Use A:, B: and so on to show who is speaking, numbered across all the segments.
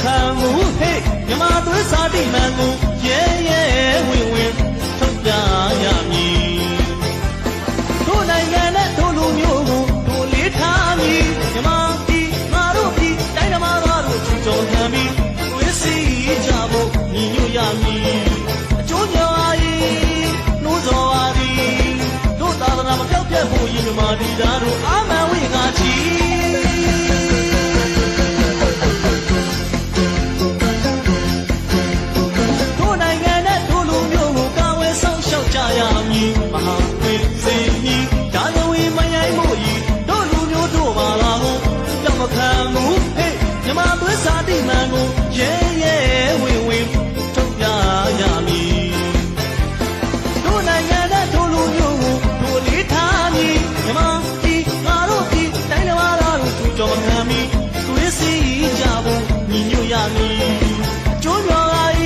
A: ခံမှုဟဲ့မြမသွေးစားတိမှန်ကိုရဲရဲဝင်ဝင်ထုတ်ပြရမည်တို့နိုင်ငံနဲ့တို့လူမျိုးကိုတို့လေးထားမည်မြမပြည်ငါတို့ပြည်တိုင်းဓမ္မသားတို့ချူကြုံခံပြီးသွေးစီကြဖို့ညီညွတ်ရမည်အကျိုးများ၏နှိုးဆော်ပါသည်တို့သာသနာမပြောက်ပြတ်ဖို့ညီမဒီသားတို့အာမန်ဝိငါချီစာတိမှန်ကိုရဲရဲဝင်ဝင်ထုတ်ပြရမည်တို့နိုင်ငံနဲ့တို့လူမျိုးကိုတို့လေးထားမည်မြမပြည်ငါတို့ပြည်တိုင်းဓမ္မသားတို့သူကြော်ခံမည်သွေးစီကြဖို့ညီညွတ်ရမည်ကျိုးမြော်ပါ၏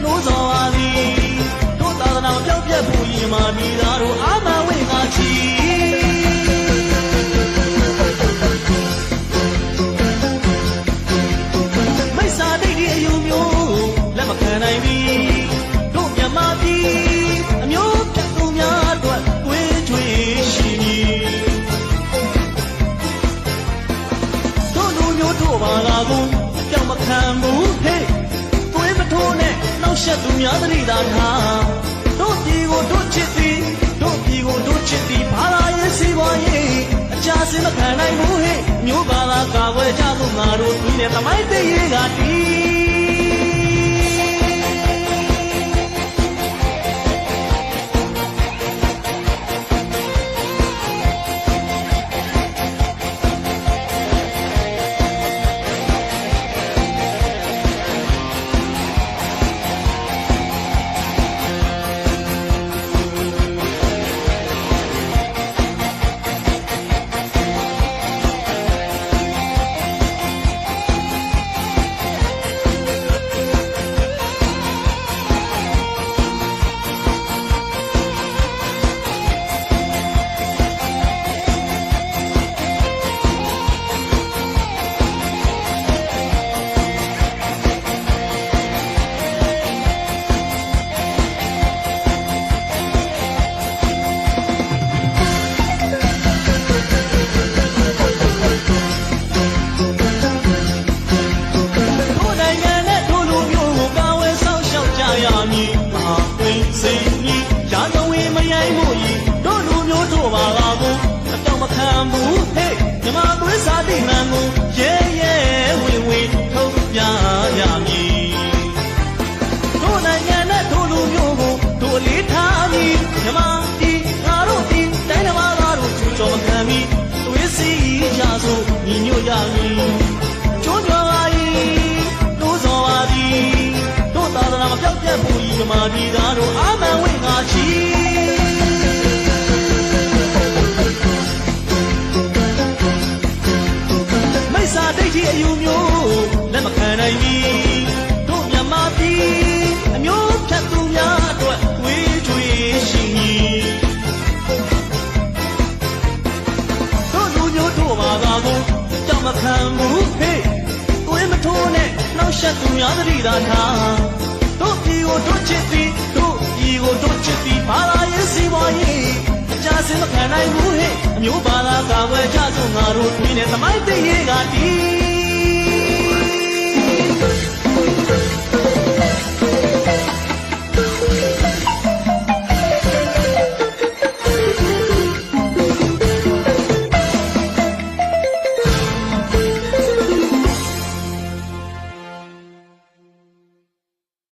A: နှိုးဆော်ပါသည်တို့သာသနာပြောက်ပြတ်ဖို့ညီမပြည်သားတို့အာမန်ဝိငါချီပြောင်းမခံဘူးဟဲ့သွေးမထိုးနဲ့နောက်ဆက်သူများသတိသာထားတို့ပြည်ကိုတို့ချစ်သည်တို့ပြည်ကိုတို့ချစ်သည်ဘာသာရေးစီးပွားရေးအကြစင်မခံနိုင်ဘူးဟဲ့မျိုးဘာသာကာကွယ်ကြဖို့ငါတို့သူနဲ့သမိုင်းတည်ရေးကတီးညီညွတ်ရမည်ကျိုးမြော်ပါ၏နှိုးဆော်ပါသည်တို့သာသနာမပြောက်ပြတ်ဖို့ညီမဒီသားတို့အာမန်ဝိငါချီမိစ္ဆာဒိဋ္ဌိအယူမျိုးလက်မခံနိုင်မည်တို့မြမပြည်အမျိုးဖြတ်သူများအတွက်ဝေးကြွေးရှိမည်တို့လူမျိုးတို့ဘာသာကိုကြောက်မခံဘူးဟဲ့သွေးမထိုးနဲ့နောက်ဆက်သူများသတိသာထားတို့ပြည်ကိုတို့ချစ်သည်တို့ပြည်ကိုတို့ချစ်သည်ဘာသာရေးစီးပွားရေးအကြစင်မခံနိုင်ဘူးဟဲ့အမျိုးဘာသာကာကွယ်ကြစို့ငါတို့တွင်နဲ့သမိုင်းတည်ရေးကတည်